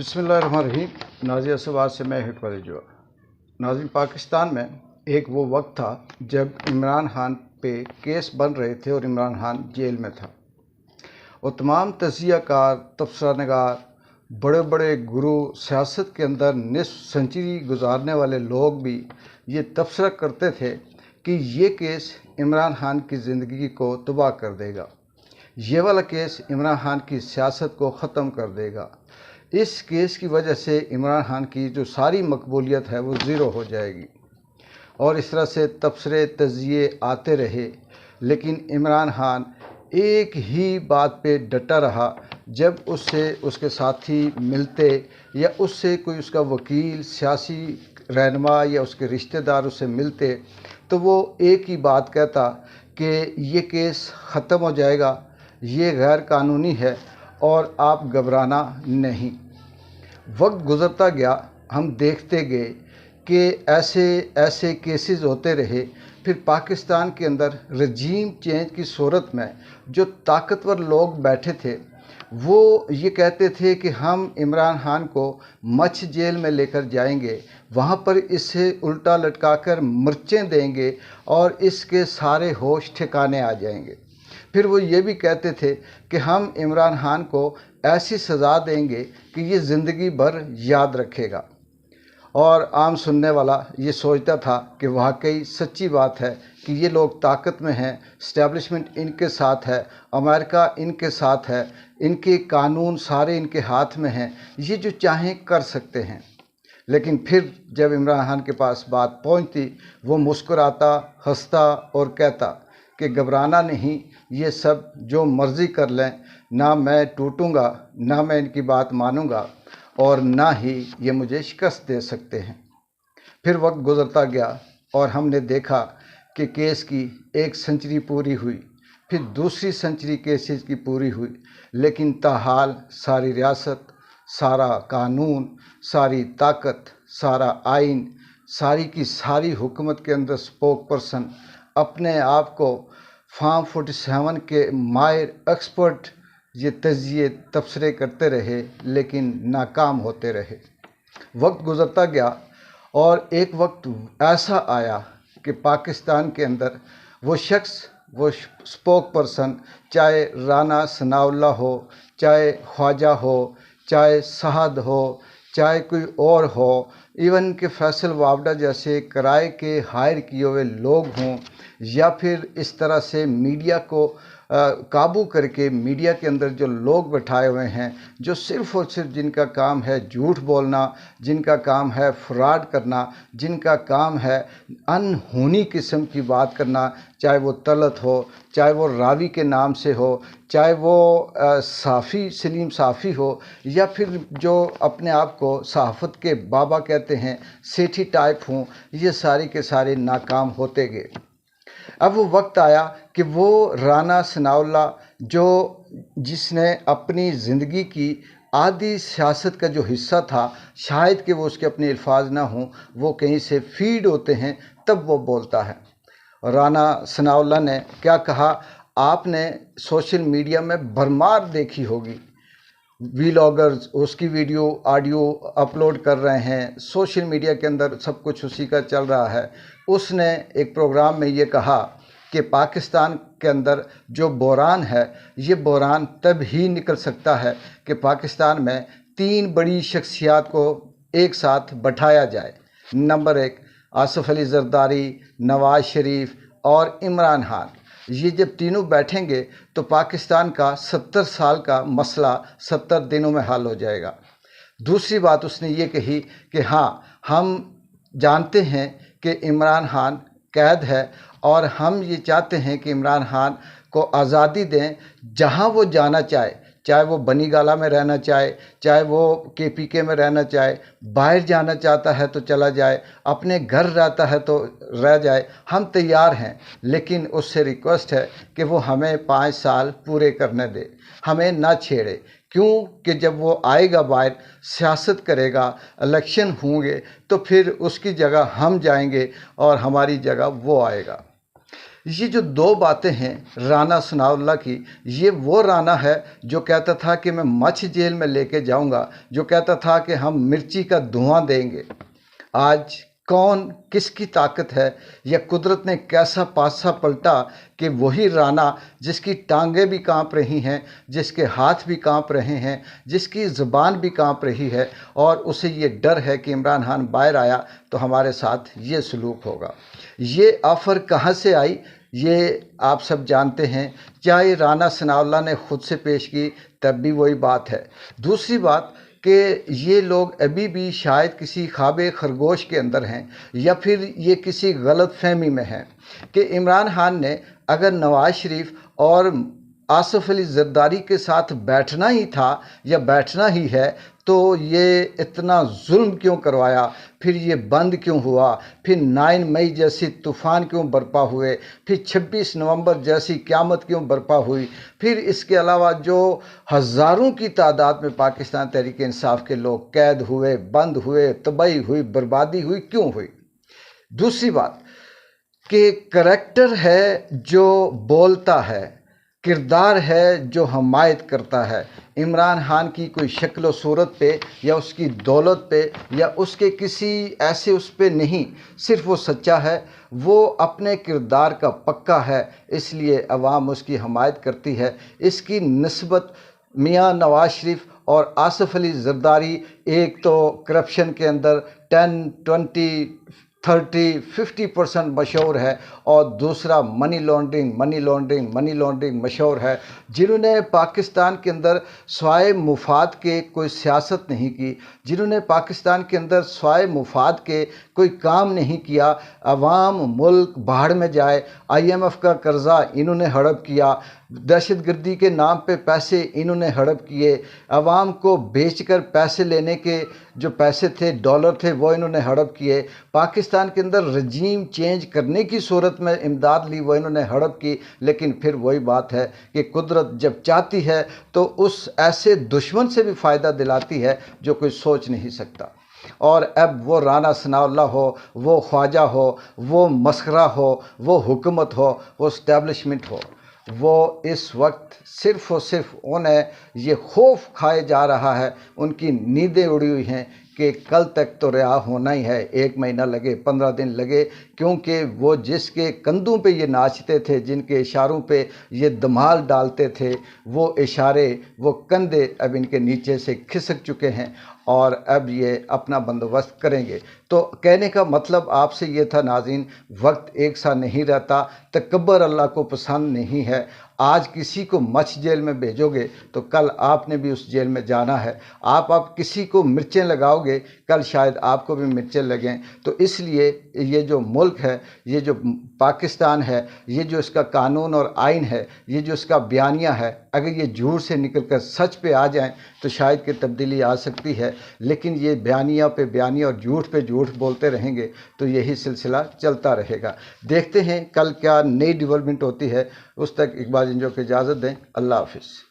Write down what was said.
बिस्मिल्लाहिर्रहमानिर्रहीम। नाज़िर असवाद से मैं हिट वालेजुआ। नाज़िर, पाकिस्तान में एक वो वक्त था जब इमरान खान पे केस बन रहे थे और इमरान खान जेल में था और तमाम तज़कियाकार, तबसरा नगार, बड़े बड़े गुरु, सियासत के अंदर निस्फ सेंचुरी गुजारने वाले लोग भी ये तबसरा करते थे कि ये केस इमरान खान की ज़िंदगी को तबाह कर देगा, ये वाला केस इमरान खान की सियासत को ख़त्म कर देगा। इस केस की वजह से इमरान खान की जो सारी मकबूलियत है वो ज़ीरो हो जाएगी। और इस तरह से तबसरे तज़किये आते रहे, लेकिन इमरान खान एक ही बात पे डटा रहा। जब उससे उसके साथी मिलते या उससे कोई उसका वकील, सियासी रहनुमा या उसके रिश्तेदार उससे मिलते तो वो एक ही बात कहता कि ये केस ख़त्म हो जाएगा, ये गैर कानूनी है और आप घबराना नहीं। वक्त गुज़रता गया, हम देखते गए कि ऐसे ऐसे केसेस होते रहे। फिर पाकिस्तान के अंदर रजीम चेंज की सूरत में जो ताकतवर लोग बैठे थे वो ये कहते थे कि हम इमरान खान को मच्छ जेल में लेकर जाएंगे, वहाँ पर इसे उल्टा लटकाकर मिर्चें देंगे और इसके सारे होश ठिकाने आ जाएंगे। फिर वो ये भी कहते थे कि हम इमरान खान को ऐसी सज़ा देंगे कि ये ज़िंदगी भर याद रखेगा। और आम सुनने वाला ये सोचता था कि वाकई सच्ची बात है कि ये लोग ताकत में हैं, इस्टेब्लिशमेंट इनके साथ है, अमेरिका इनके साथ है, इनके कानून सारे इनके हाथ में हैं, ये जो चाहें कर सकते हैं। लेकिन फिर जब इमरान खान के पास बात पहुंचती, वो मुस्कुराता, हंसता और कहता कि घबराना नहीं, ये सब जो मर्ज़ी कर लें, ना मैं टूटूंगा, ना मैं इनकी बात मानूंगा और ना ही ये मुझे शिकस्त दे सकते हैं। फिर वक्त गुज़रता गया और हमने देखा कि केस की एक सेंचुरी पूरी हुई, फिर दूसरी सेंचुरी केसेस की पूरी हुई, लेकिन ताहाल सारी रियासत, सारा कानून, सारी ताकत, सारा आइन, सारी की सारी हुकूमत के अंदर स्पोक पर्सन अपने आप को फार्म 47 के माहिर एक्सपर्ट ये तज़किये तबसरे करते रहे, लेकिन नाकाम होते रहे। वक्त गुज़रता गया और एक वक्त ऐसा आया कि पाकिस्तान के अंदर वो शख्स, वो स्पोक पर्सन, चाहे राना सनाउल्लाह हो, चाहे ख्वाजा हो, चाहे साहद हो, चाहे कोई और हो, इवन के फैसल वावडा जैसे किराए के हायर किए हुए लोग हों, या फिर इस तरह से मीडिया को काबू करके मीडिया के अंदर जो लोग बैठाए हुए हैं, जो सिर्फ़ और सिर्फ जिनका काम है झूठ बोलना, जिनका काम है फ्रॉड करना, जिनका काम है अनहोनी किस्म की बात करना, चाहे वो तलत हो, चाहे वो रावी के नाम से हो, चाहे वो साफ़ी सलीम साफ़ी हो, या फिर जो अपने आप को सहाफ़त के बाबा कहते हैं, सेठी टाइप हों, ये सारे के सारे नाकाम होते गए। अब वो वक्त आया कि वो राना सनाउल्लाह जो जिसने अपनी ज़िंदगी की आधी सियासत का जो हिस्सा था, शायद कि वो उसके अपने अल्फाज ना हों, वो कहीं से फीड होते हैं, तब वो बोलता है। राना सनाउल्लाह ने क्या कहा, आपने सोशल मीडिया में भरमार देखी होगी, वीलॉगर्स उसकी वीडियो ऑडियो अपलोड कर रहे हैं, सोशल मीडिया के अंदर सब कुछ उसी का चल रहा है। उसने एक प्रोग्राम में ये कहा कि पाकिस्तान के अंदर जो बहरान है, ये बहरान तब ही निकल सकता है कि पाकिस्तान में 3 बड़ी शख्सियात को एक साथ बैठाया जाए। नंबर 1 आसिफ अली जरदारी, नवाज़ शरीफ और इमरान खान। ये जब तीनों बैठेंगे तो पाकिस्तान का 70 साल का मसला 70 दिनों में हल हो जाएगा। दूसरी बात उसने ये कही कि हाँ, हम जानते हैं कि इमरान खान कैद है और हम ये चाहते हैं कि इमरान खान को आज़ादी दें, जहाँ वो जाना चाहे, चाहे वो बनी गाला में रहना चाहे, चाहे वो KPK में रहना चाहे, बाहर जाना चाहता है तो चला जाए, अपने घर रहता है तो रह जाए, हम तैयार हैं। लेकिन उससे रिक्वेस्ट है कि वो हमें 5 साल पूरे करने दे, हमें ना छेड़े। क्यों कि जब वो आएगा बाहर, सियासत करेगा, इलेक्शन होंगे, तो फिर उसकी जगह हम जाएंगे और हमारी जगह वो आएगा। ये जो दो बातें हैं राना सनाउल्लाह की, ये वो राना है जो कहता था कि मैं मछ जेल में लेके जाऊंगा, जो कहता था कि हम मिर्ची का धुआं देंगे। आज कौन किसकी ताकत है या कुदरत ने कैसा पासा पलटा कि वही राना जिसकी टांगें भी कांप रही हैं, जिसके हाथ भी कांप रहे हैं, जिसकी ज़ुबान भी कांप रही है, और उसे ये डर है कि इमरान खान बाहर आया तो हमारे साथ ये सलूक होगा। ये ऑफ़र कहाँ से आई ये आप सब जानते हैं। चाहे राना सनाउल्लाह ने ख़ुद से पेश की तब भी वही बात है। दूसरी बात कि ये लोग अभी भी शायद किसी ख्वाब खरगोश के अंदर हैं या फिर ये किसी गलत फहमी में हैं कि इमरान खान ने अगर नवाज़ शरीफ और आसिफ अली जरदारी के साथ बैठना ही था या बैठना ही है तो ये इतना जुल्म क्यों करवाया, फिर ये बंद क्यों हुआ, फिर 9 मई जैसी तूफ़ान क्यों बरपा हुए, फिर 26 नवंबर जैसी क़यामत क्यों बरपा हुई, फिर इसके अलावा जो हज़ारों की तादाद में पाकिस्तान तहरीक इंसाफ के लोग कैद हुए, बंद हुए, तबाही हुई, बर्बादी हुई, क्यों हुई। दूसरी बात कि करैक्टर है जो बोलता है, किरदार है जो हमायत करता है। इमरान खान की कोई शक्ल सूरत पे या उसकी दौलत पे या उसके किसी ऐसे उस पे नहीं, सिर्फ वो सच्चा है, वो अपने किरदार का पक्का है, इसलिए अवाम उसकी हमायत करती है। इसकी निस्बत मियाँ नवाज़ शरीफ और आसिफ अली जरदारी एक तो करप्शन के अंदर 10, 20, 30, 50% मशहूर है और दूसरा मनी लॉन्ड्रिंग मशहूर है, जिन्होंने पाकिस्तान के अंदर स्वाय मुफाद के कोई सियासत नहीं की, जिन्होंने पाकिस्तान के अंदर स्वाय मुफाद के कोई काम नहीं किया। अवाम मुल्क बाढ़ में जाए, IMF का कर्ज़ा इन्होंने हड़प किया, दहशतगर्दी के नाम पे पैसे इन्होंने हड़प किए, अवाम को बेचकर पैसे लेने के जो पैसे थे, डॉलर थे, वो इन्होंने हड़प किए। पाकिस्तान के अंदर रजीम चेंज करने की सूरत में इमदाद ली, वो इन्होंने हड़प की। लेकिन फिर वही बात है कि कुदरत जब चाहती है तो उस ऐसे दुश्मन से भी फ़ायदा दिलाती है जो कोई सोच नहीं सकता। और अब वो राना सनाउल्लाह हो, वो ख्वाजा हो, वो मसखरा हो, वो हुकूमत हो, वो इस्टेब्लिशमेंट हो, वो इस वक्त सिर्फ़ और सिर्फ उन्हें ये खौफ खाए जा रहा है, उनकी नींदें उड़ी हुई हैं कि कल तक तो रिहा होना ही है, 1 महीना लगे, 15 दिन लगे, क्योंकि वो जिसके कंधों पे ये नाचते थे, जिनके इशारों पे ये धमाल डालते थे, वो इशारे, वो कंधे अब इनके नीचे से खिसक चुके हैं और अब ये अपना बंदोबस्त करेंगे। तो कहने का मतलब आपसे ये था नाज़रीन, वक्त एक सा नहीं रहता, तकब्बर अल्लाह को पसंद नहीं है। आज किसी को मछ जेल में भेजोगे तो कल आपने भी उस जेल में जाना है। आप किसी को मिर्चें लगाओगे, कल शायद आपको भी मिर्चें लगें। तो इसलिए ये जो मुल्क है, ये जो पाकिस्तान है, ये जो इसका कानून और आइन है, ये जो इसका बयानिया है, अगर ये झूठ से निकल कर सच पे आ जाएं तो शायद कि तब्दीली आ सकती है। लेकिन ये बयानिया पे बयानिया और झूठ पे झूठ बोलते रहेंगे तो यही सिलसिला चलता रहेगा। देखते हैं कल क्या नई डेवलपमेंट होती है। उस तक इकबाल इंजो को इजाज़त दें। अल्लाह हाफ़िज़।